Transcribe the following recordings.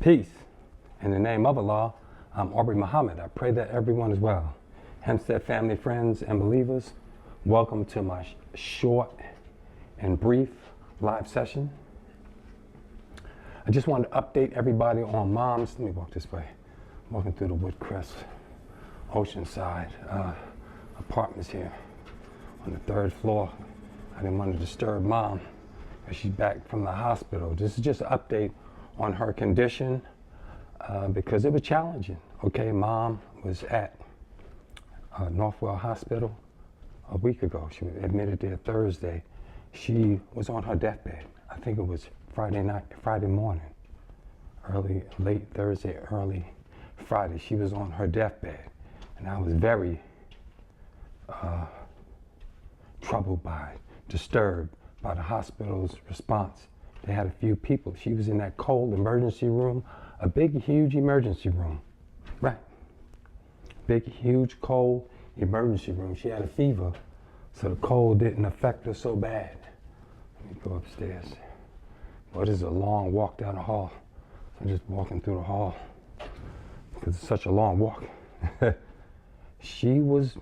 Peace. In the name of Allah, I'm Aubrey Muhammad. I pray that everyone is well. Hempstead family, friends, and believers, welcome to my short and brief live session. I just wanted to update everybody on Mom's, let me walk this way, walking through the Woodcrest Oceanside apartments here on the 3rd floor. I didn't want to disturb Mom as she's back from the hospital. This is just an update on her condition because it was challenging. Okay, Mom was at Northwell Hospital a week ago. She was admitted there Thursday. She was on her deathbed. I think it was Friday morning, late Thursday, early Friday. She was on her deathbed, and I was very troubled by, disturbed by the hospital's response. They had a few people. She was in that cold emergency room, a big, huge emergency room. Right. Big, huge, cold emergency room. She had a fever, so the cold didn't affect her so bad. Let me go upstairs. Well, this is a long walk down the hall. I'm just walking through the hall because it's such a long walk. She was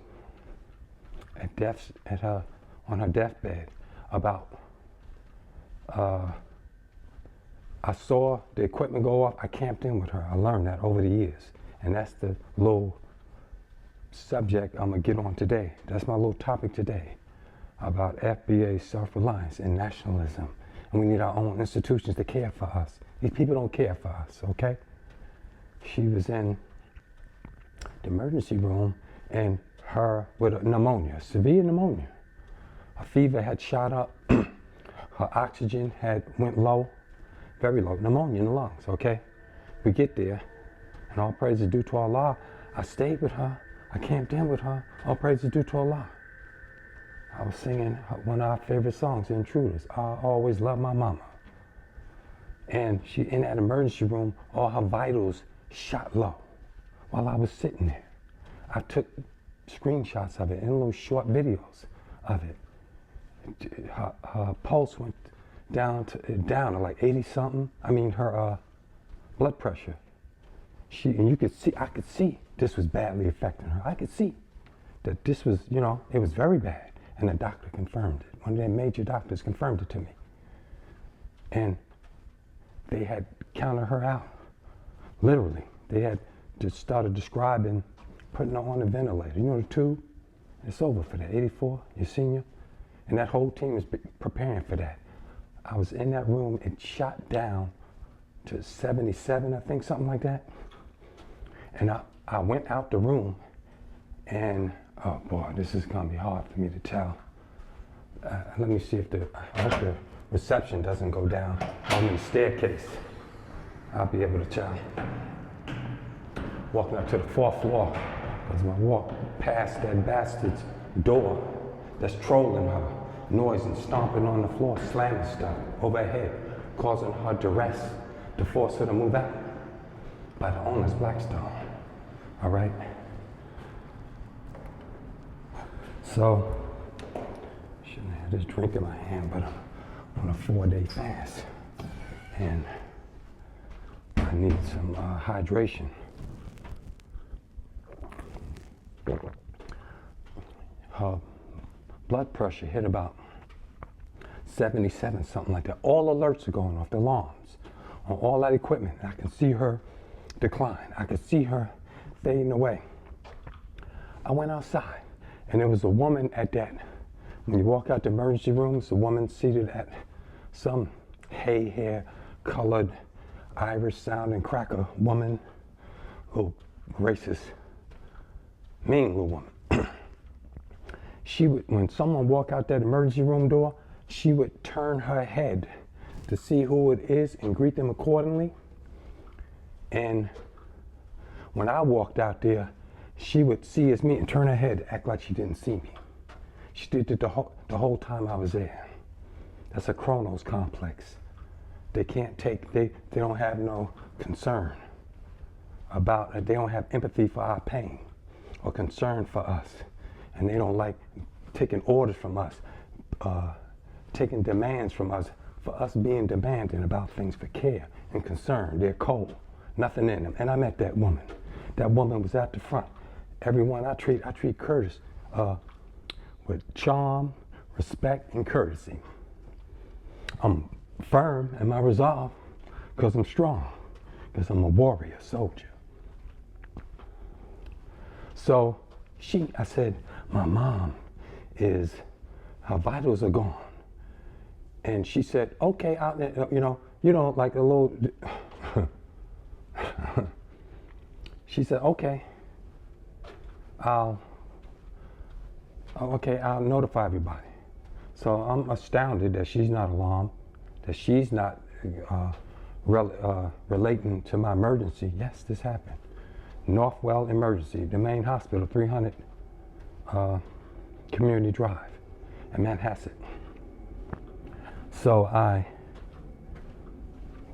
on her deathbed. I saw the equipment go off. I camped in with her. I learned that over the years. And that's the little subject I'm gonna get on today. That's my little topic today about FBA self-reliance and nationalism. And we need our own institutions to care for us. These people don't care for us, okay? She was in the emergency room and her with a pneumonia, severe pneumonia. Her fever had shot up. Her oxygen went low, very low, pneumonia in the lungs, okay? We get there, and all praise is due to Allah. I stayed with her, I camped in with her, all praise is due to Allah. I was singing one of our favorite songs, Intruders, I Always Love My Mama. And she, in that emergency room, all her vitals shot low while I was sitting there. I took screenshots of it and little short videos of it. Her pulse went down to like 80 something. I mean, her blood pressure. And you could see, I could see this was badly affecting her. I could see that this was, it was very bad. And the doctor confirmed it. One of their major doctors confirmed it to me. And they had counted her out, literally. They had just started describing putting her on a ventilator. You know the tube? It's over for that, 84, your senior. And that whole team is preparing for that. I was in that room, it shot down to 77, I think, something like that. And I went out the room and, oh boy, this is gonna be hard for me to tell. Let me see I hope the reception doesn't go down on the staircase. I'll be able to tell. Walking up to the 4th floor, as I walk past that bastard's door that's trolling her, noising, stomping on the floor, slamming stuff overhead, causing her duress to force her to move out by the owner's Blackstone. All right? So, shouldn't have this drink in my hand, but I'm on a 4-day fast. And I need some hydration. Her blood pressure hit about 77, something like that. All alerts are going off, the alarms on all that equipment. I can see her decline. I could see her fading away. I went outside, and there was a woman at that. When you walk out the emergency room, it's a woman seated at some hay hair colored, Irish sounding cracker woman, little racist, mean little woman. She would, when someone walked out that emergency room door, she would turn her head to see who it is and greet them accordingly. And when I walked out there, she would see it's me and turn her head, act like she didn't see me. She did it the whole time I was there. That's a Chronos complex. They can't take, they don't have no concern about it. They don't have empathy for our pain or concern for us. And they don't like taking orders from us, taking demands from us, for us being demanding about things for care and concern. They're cold. nothing in them. And I met that woman. That woman was at the front. Everyone I treat Curtis with charm, respect, and courtesy. I'm firm in my resolve because I'm strong, because I'm a warrior, soldier. So I said, my mom her vitals are gone. And she said, okay, like a little, she said, okay, I'll notify everybody. So I'm astounded that she's not alarmed, that she's not relating to my emergency. Yes, this happened. Northwell Emergency, the main hospital, 300 Community Drive in Manhasset. So I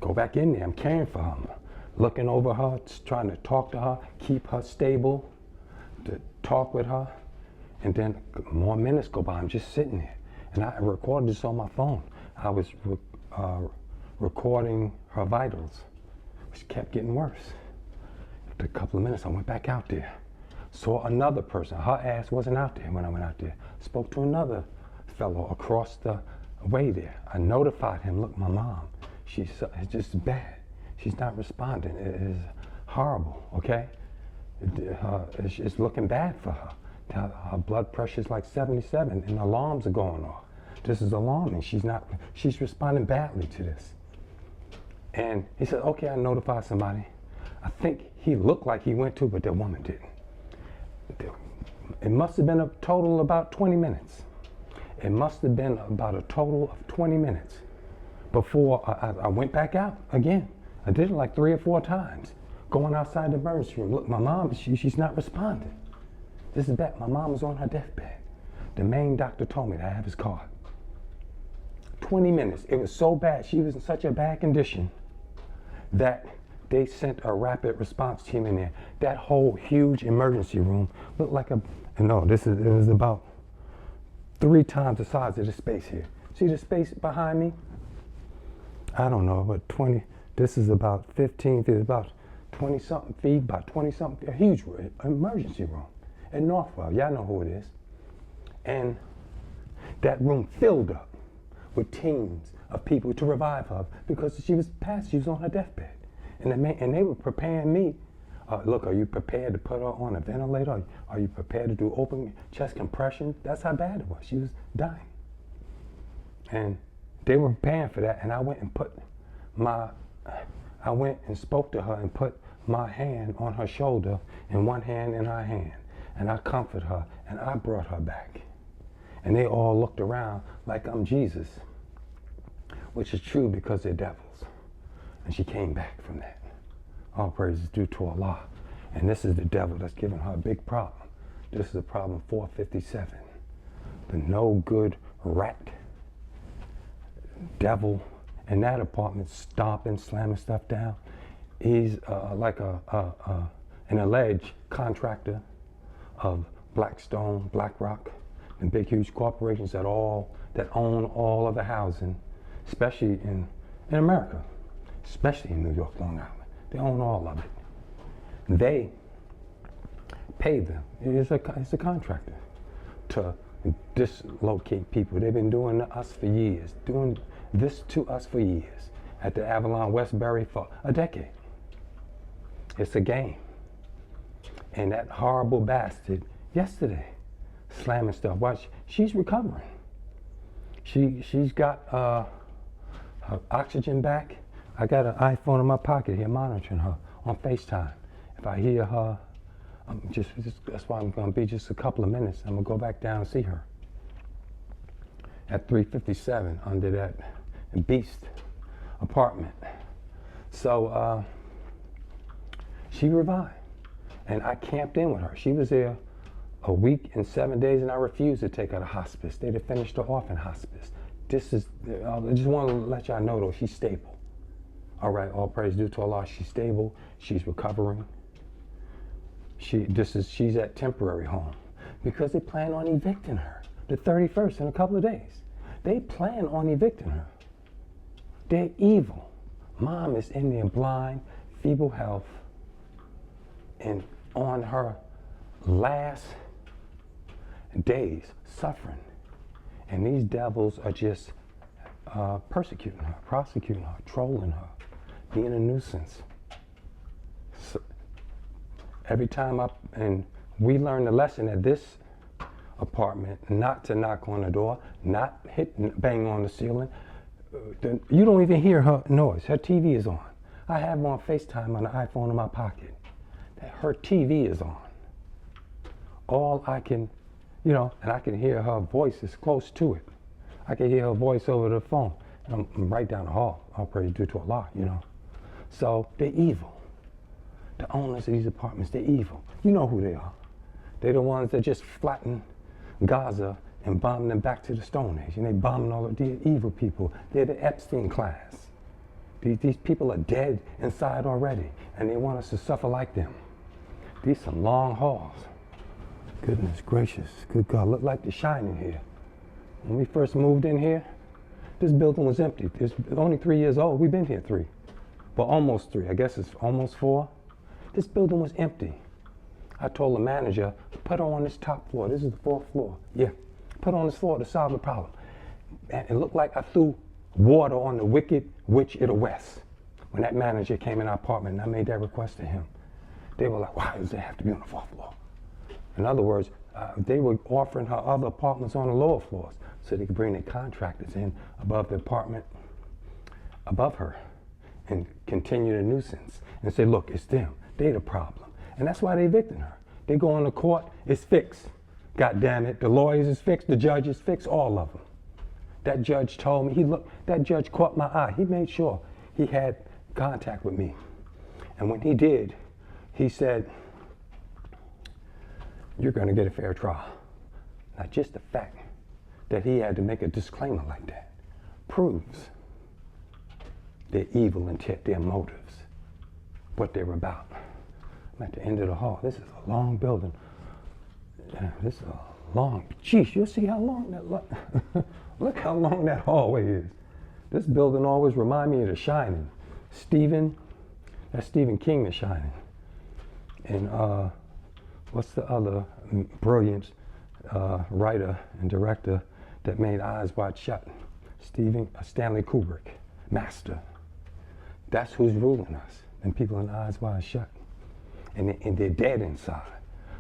go back in there. I'm caring for her, looking over her, trying to talk to her, keep her stable, to talk with her. And then more minutes go by. I'm just sitting there. And I recorded this on my phone. I was recording her vitals, which kept getting worse. After a couple of minutes, I went back out there. Saw another person. Her ass wasn't out there when I went out there. Spoke to another fellow across the way there. I notified him, look, my mom, it's just bad. She's not responding. It is horrible, okay? It's looking bad for her. Her blood pressure's like 77 and alarms are going off. This is alarming. She's responding badly to this. And he said, okay, I notified somebody. I think he looked like he went to, but that woman didn't. It must have been a total about 20 minutes. It must have been about a total of 20 minutes before I went back out again. I did it like 3 or 4 times, going outside the emergency room. Look, my mom, she's not responding. This is bad. My mom was on her deathbed. The main doctor told me that I have his card. 20 minutes. It was so bad. She was in such a bad condition that they sent a rapid response team in there. That whole huge emergency room looked like it was about 3 times the size of the space here. See the space behind me? I don't know, but 20, this is about 15 feet, about 20 something feet, about 20 something, a huge emergency room in Northwell. Y'all know who it is. And that room filled up with teams of people to revive her because she was on her deathbed. And they were preparing me. Look, are you prepared to put her on a ventilator? Are you prepared to do open chest compression? That's how bad it was. She was dying. And they were preparing for that. And I went and spoke to her and put my hand on her shoulder and one hand in her hand. And I comforted her and I brought her back. And they all looked around like I'm Jesus, which is true because they're devils. And she came back from that. All praise is due to Allah. And this is the devil that's giving her a big problem. This is a problem 457. The no good rat devil in that apartment stomping, slamming stuff down. He's like an alleged contractor of Blackstone, BlackRock, and big huge corporations that own all of the housing, especially in America, especially in New York, Long Island. They own all of it. They pay them. It's a contractor to dislocate people. They've been doing this to us for years at the Avalon Westbury for a decade. It's a game. And that horrible bastard yesterday slamming stuff. Watch, she's recovering. She's got her oxygen back. I got an iPhone in my pocket here monitoring her on FaceTime. If I hear her, that's why I'm going to be just a couple of minutes. I'm going to go back down and see her at 357 under that beast apartment. So she revived, and I camped in with her. She was there a week and 7 days, and I refused to take her to hospice. They'd have finished her off in hospice. I just want to let y'all know, though, she's stable. All right, all praise due to Allah. She's stable. She's recovering. She's at temporary home because they plan on evicting her the 31st in a couple of days. They plan on evicting her. They're evil. Mom is in there blind, feeble health and on her last days suffering. And these devils are just persecuting her, prosecuting her, trolling her, being a nuisance. So every time and we learned the lesson at this apartment, not to knock on the door, not bang on the ceiling. You don't even hear her noise. Her TV is on. I have her on FaceTime on the iPhone in my pocket. Her TV is on. All I can, and I can hear her voice is close to it. I can hear her voice over the phone. And I'm right down the hall. I'll pray due to Allah, So they're evil. The owners of these apartments, they're evil. You know who they are. They're the ones that just flatten Gaza and bomb them back to the Stone Age. And they bombing all of the evil people. They're the Epstein class. These people are dead inside already, and they want us to suffer like them. These some long halls. Goodness gracious, good God, look like The Shining here. When we first moved in here, this building was empty. It's only 3 years old. We've been here 3. Well, almost 3. I guess it's almost 4. This building was empty. I told the manager, put her on this top floor. This is the 4th floor. Yeah, put her on this floor to solve the problem. And it looked like I threw water on the wicked witch of the West. When that manager came in our apartment and I made that request to him, they were like, why does it have to be on the 4th floor? In other words, they were offering her other apartments on the lower floors so they could bring their contractors in above the apartment above her and continue the nuisance and say, look, it's them. They the problem. And that's why they evicted her. They go on the court, it's fixed. God damn it, the lawyers is fixed, the judge is fixed, all of them. That judge told me, that judge caught my eye. He made sure he had contact with me. And when he did, he said, you're gonna get a fair trial. Now just the fact that he had to make a disclaimer like that proves their evil intent, their motives, what they were about. I'm at the end of the hall. This is a long building. This is a long, geez, you'll see how long that, look how long that hallway is. This building always reminds me of The Shining. That's Stephen King, The Shining. And what's the other brilliant writer and director that made Eyes Wide Shut? Stanley Kubrick, master. That's who's ruling us, and people in Eyes Wide Shut. And they're dead inside.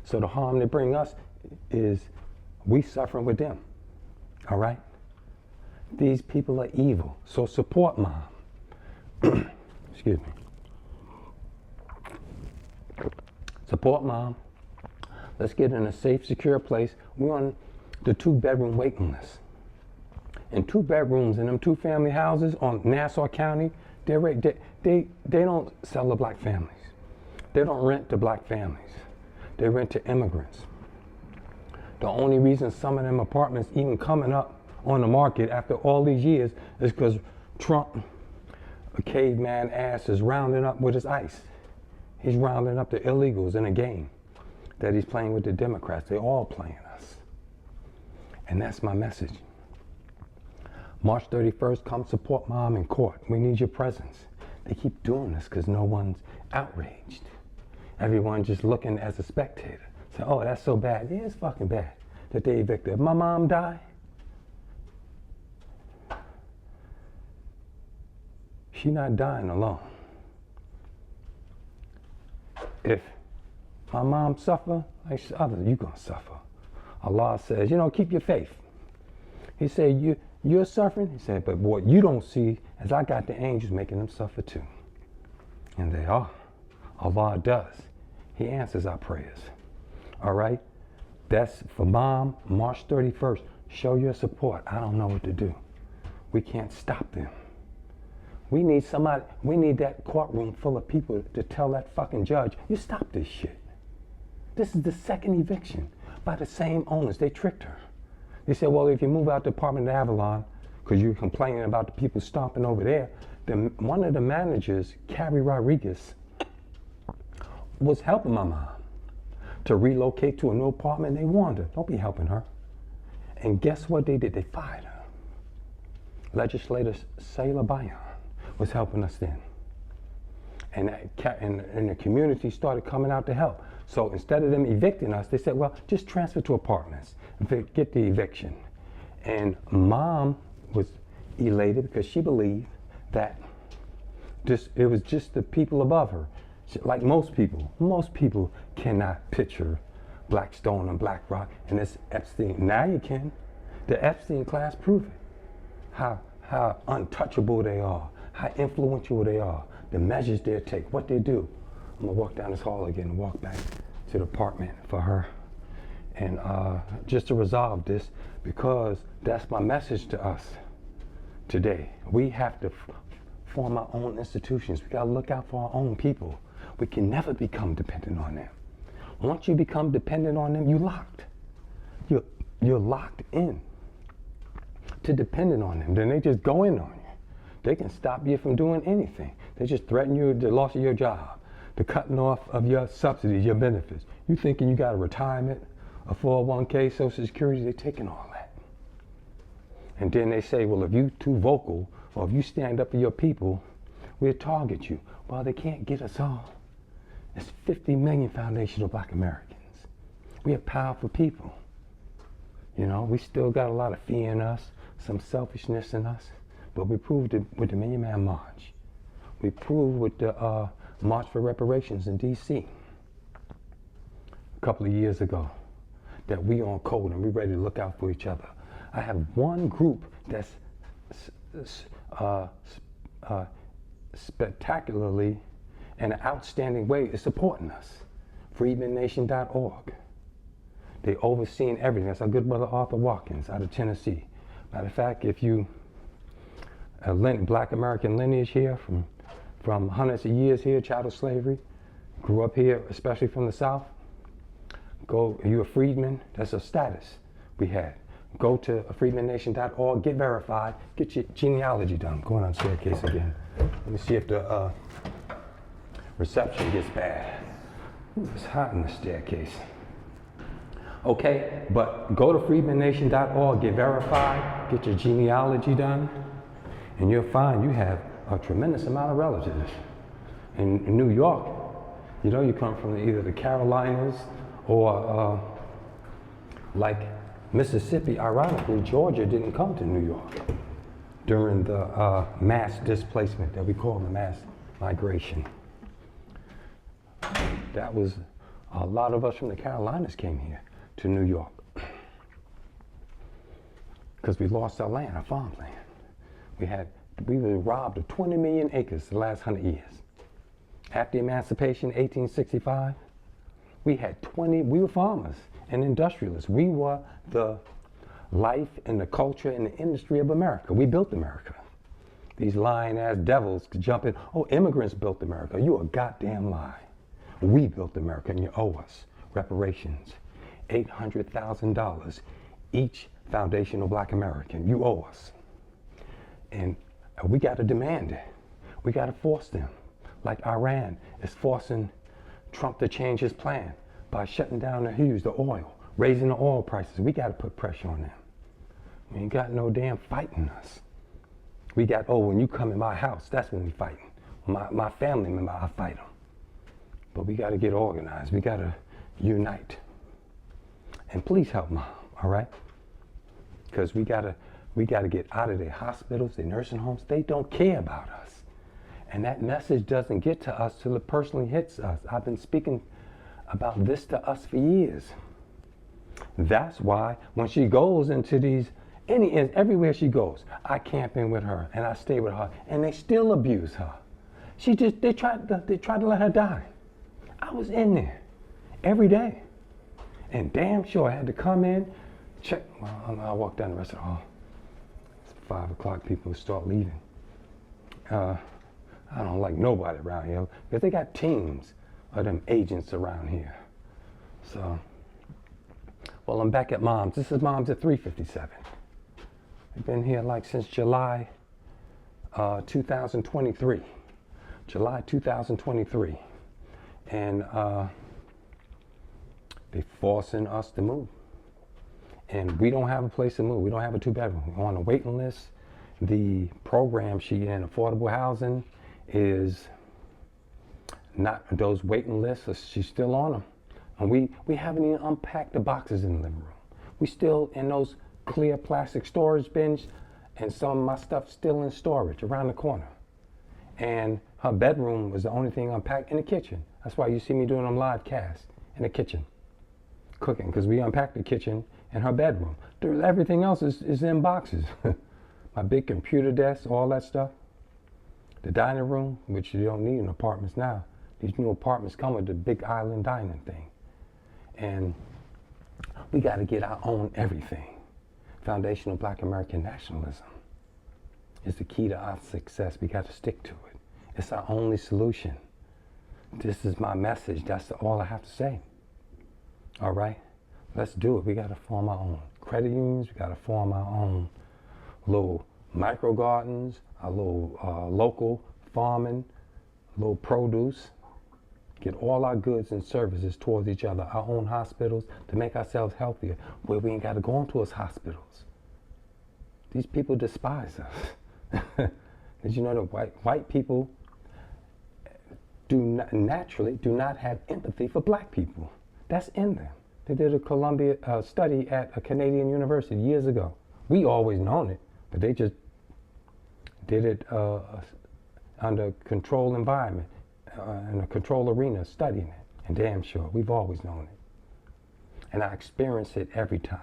So the harm they bring us is we suffering with them, all right? These people are evil, so support Mom. Excuse me. Support Mom. Let's get in a safe, secure place. We're on the 2-bedroom waiting list. And 2 bedrooms in them 2 family houses on Nassau County, they don't sell to black families. They don't rent to black families. They rent to immigrants. The only reason some of them apartments even coming up on the market after all these years is because Trump, a caveman ass, is rounding up with his ICE. He's rounding up the illegals in a game that he's playing with the Democrats. They're all playing us. And that's my message. March 31st, come support Mom in court. We need your presence. They keep doing this because no one's outraged. Everyone just looking as a spectator. Say, oh, that's so bad. Yeah, it's fucking bad that they evicted. If my mom died, she not dying alone. If my mom suffer, like others, you gonna suffer. Allah says, keep your faith. He said, you're suffering. He said, but what you don't see is I got the angels making them suffer too. And they are. Allah does. He answers our prayers. All right? That's for Mom, March 31st. Show your support. I don't know what to do. We can't stop them. We need that courtroom full of people to tell that fucking judge, you stop this shit. This is the 2nd eviction by the same owners. They tricked her. They said, well, if you move out the apartment in Avalon, because you're complaining about the people stomping over there, then one of the managers, Carrie Rodriguez, was helping my mom to relocate to a new apartment. They warned her, don't be helping her. And guess what they did? They fired her. Legislator Sailor Bayan was helping us then. And, and the community started coming out to help. So instead of them evicting us, they said, well, just transfer to apartments and get the eviction. And Mom was elated because she believed that it was just the people above her. Like most people cannot picture Blackstone and BlackRock and this Epstein. Now you can. The Epstein class prove it. How untouchable they are, how influential they are, the measures they take, what they do. I'm gonna walk down this hall again and walk back to the apartment for her. And just to resolve this, because that's my message to us today. We have to form our own institutions. We gotta look out for our own people. We can never become dependent on them. Once you become dependent on them, you're locked. You're locked in to dependent on them. Then they just go in on you. They can stop you from doing anything. They just threaten you with the loss of your job, the cutting off of your subsidies, your benefits. You thinking you got a retirement, a 401k, Social Security, they're taking all that. And then they say, well, if you too vocal or if you stand up for your people, we'll target you. Well, they can't get us all. There's 50 million foundational Black Americans. We are powerful people. You know, we still got a lot of fear in us, some selfishness in us, but we proved it with the Million Man March. We proved with the March for Reparations in DC a couple of years ago that we on code and we ready to look out for each other. I have one group that's spectacularly in an outstanding way is supporting us, freedmennation.org. They overseeing everything. That's our good brother Arthur Watkins out of Tennessee. Matter of fact, if you Black American lineage here from hundreds of years here, child of slavery, grew up here, especially from the South, you're a freedman, that's a status we had. Go to freedmennation.org, get verified, get your genealogy done. I'm going on staircase again. Let me see if the reception gets bad. Ooh, it's hot in the staircase. Okay, but go to freedmennation.org, get verified, get your genealogy done, and you'll find you have a tremendous amount of relatives. In New York, you know, you come from either the Carolinas or like Mississippi. Ironically, Georgia didn't come to New York during the mass displacement that we call the mass migration. That was a lot of us from the Carolinas came here to New York because we lost our land, our farmland. We were robbed of 20 million acres the last 100 years. After emancipation, 1865, we were farmers and industrialists. We were the life and the culture and the industry of America. We built America. These lying ass devils could jump in, oh, immigrants built America. You a goddamn lie. We built America and you owe us reparations. $800,000 each foundational Black American. You owe us. And we got to demand it. We got to force them. Like Iran is forcing Trump to change his plan by shutting down the Hughes, the oil, raising the oil prices. We got to put pressure on them. We ain't got no damn fighting us. We got, oh, when you come in my house, that's when we fighting. My family member, I fight them. But we got to get organized. We got to unite. And please help Mom, all right? Because we gotta get out of their hospitals, their nursing homes. They don't care about us. And that message doesn't get to us till it personally hits us. I've been speaking about this to us for years. That's why when she goes into everywhere she goes, I camp in with her and I stay with her, and they still abuse her. They tried to let her die. I was in there every day. And damn sure I had to come in, check. Well, I'll walk down the rest of the hall. It's 5 o'clock, people start leaving. I don't like nobody around here because they got teams of them agents around here. So, well, I'm back at Mom's. This is Mom's at 357. We've been here like since July 2023. July 2023. And they're forcing us to move. And we don't have a place to move. We don't have a 2-bedroom. We're on a waiting list. The program she in, affordable housing, is Not those waiting lists, she's still on them. And we haven't even unpacked the boxes in the living room. We still in those clear plastic storage bins, and some of my stuff still in storage around the corner. And her bedroom was the only thing unpacked in the kitchen. That's why you see me doing them live casts in the kitchen, cooking, because we unpacked the kitchen and her bedroom. Everything else is in boxes. My big computer desk, all that stuff. The dining room, which you don't need in apartments now. These new apartments come with the big island dining thing. And we got to get our own everything. Foundational Black American nationalism is the key to our success. We got to stick to it. It's our only solution. This is my message. That's all I have to say. All right? Let's do it. We got to form our own credit unions. We got to form our own little micro gardens, our little local farming, little produce. Get all our goods and services towards each other, our own hospitals, to make ourselves healthier, where we ain't got to go into those hospitals. These people despise us. Did you know that white people naturally do not have empathy for black people? That's in them. They did a Columbia study at a Canadian university years ago. We always known it, but they just did it under controlled environment, in a controlled arena, studying it. And damn sure, we've always known it. And I experience it every time.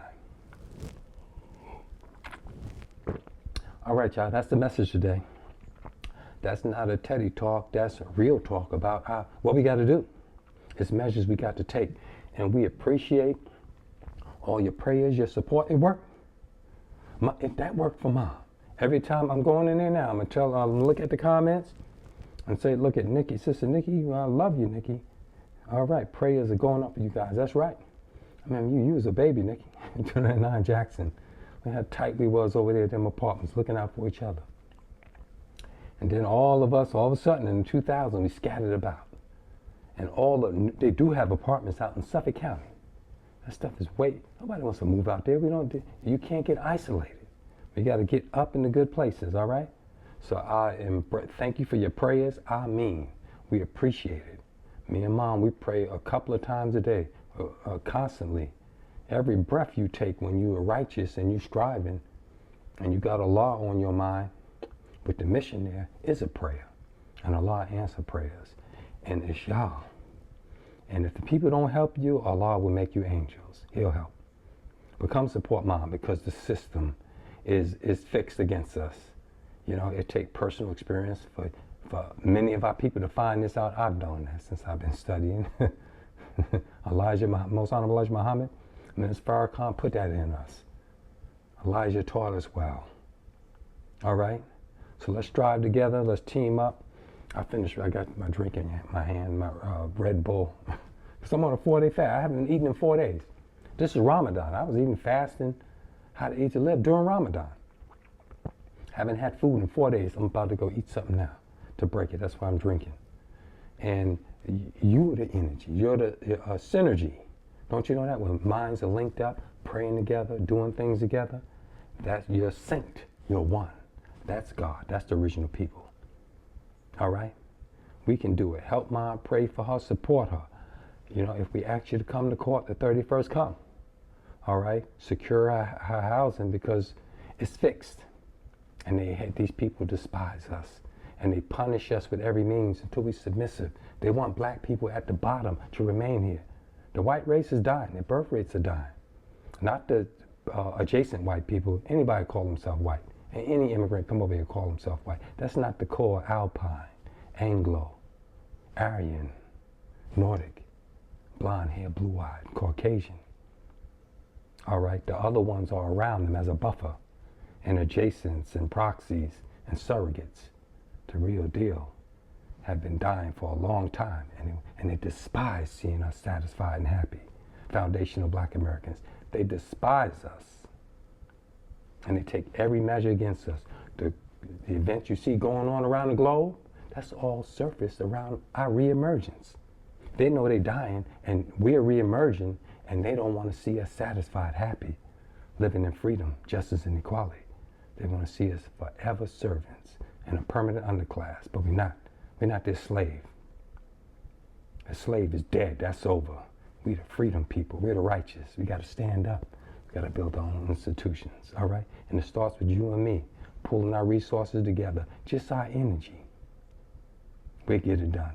All right, y'all, that's the message today. That's not a Teddy talk, that's a real talk about what we got to do. It's measures we got to take. And we appreciate all your prayers, your support. It worked. If that worked for Mom. Every time I'm going in there now, I'm gonna look at the comments and say, look at Nikki, Sister Nikki, I love you, Nikki. All right, prayers are going up for you guys. That's right. I mean, you was a baby, Nikki. 299 Jackson. Look how tight we was over there at them apartments, looking out for each other. And then all of us, all of a sudden, in 2000, we scattered about. And they do have apartments out in Suffolk County. That stuff is nobody wants to move out there. You can't get isolated. We got to get up in the good places, all right? So thank you for your prayers. We appreciate it. Me and Mom, we pray a couple of times a day, constantly. Every breath you take when you are righteous and you striving and you got Allah on your mind with the mission there is a prayer. And Allah answer prayers. And it's y'all. And if the people don't help you, Allah will make you angels. He'll help. But come support Mom, because the system is fixed against us. You know, it takes personal experience for many of our people to find this out. I've done that since I've been studying. Most Honorable Elijah Muhammad, Minister Farrakhan put that in us. Elijah taught us well. All right? So let's strive together. Let's team up. I got my drink in my hand, my Red Bull. Because I'm on a 4-day fast. I haven't eaten in 4 days. This is Ramadan. I was eating fasting, how to eat to live during Ramadan. Haven't had food in 4 days. I'm about to go eat something now to break it. That's why I'm drinking. And you're the energy. You're the synergy. Don't you know that? When minds are linked up, praying together, doing things together, you're synced. You're one. That's God. That's the original people. All right? We can do it. Help Mom, pray for her, support her. You know, if we ask you to come to court the 31st, come. All right? Secure her housing, because it's fixed. And these people despise us. And they punish us with every means until we're submissive. They want black people at the bottom to remain here. The white race is dying. Their birth rates are dying. Not the adjacent white people. Anybody call themselves white. And any immigrant come over here and call himself white. That's not the core Alpine, Anglo, Aryan, Nordic, blonde hair, blue-eyed, Caucasian. All right, the other ones are around them as a buffer, and adjacents and proxies and surrogates. The real deal have been dying for a long time, and they despise seeing us satisfied and happy. Foundational Black Americans, they despise us. And they take every measure against us. The events you see going on around the globe, that's all surfaced around our reemergence. They know they're dying, and we're reemerging, and they don't want to see us satisfied, happy, living in freedom, justice, and equality. They want to see us forever servants and a permanent underclass, but we're not. We're not their slave. The slave is dead. That's over. We the freedom people. We're the righteous. We got to stand up. We got to build our own institutions. All right? And it starts with you and me, pulling our resources together, just our energy. We'll get it done.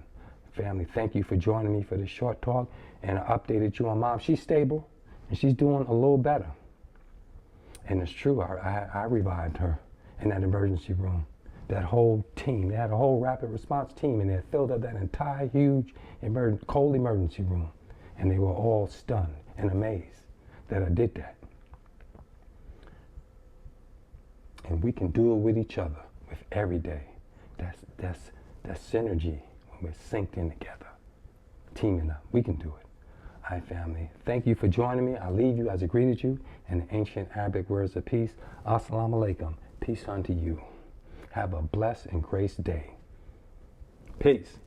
Family, thank you for joining me for this short talk. And I updated you on Mom. She's stable, and she's doing a little better. And it's true, I revived her in that emergency room. That whole team, they had a whole rapid response team in there, filled up that entire huge cold emergency room. And they were all stunned and amazed that I did that. And we can do it with each other, with every day. That's synergy when we're synced in together, teaming up. We can do it. All right, family. Thank you for joining me. I leave you as I greeted you in the ancient Arabic words of peace. Assalamu alaikum. Peace unto you. Have a blessed and graced day. Peace.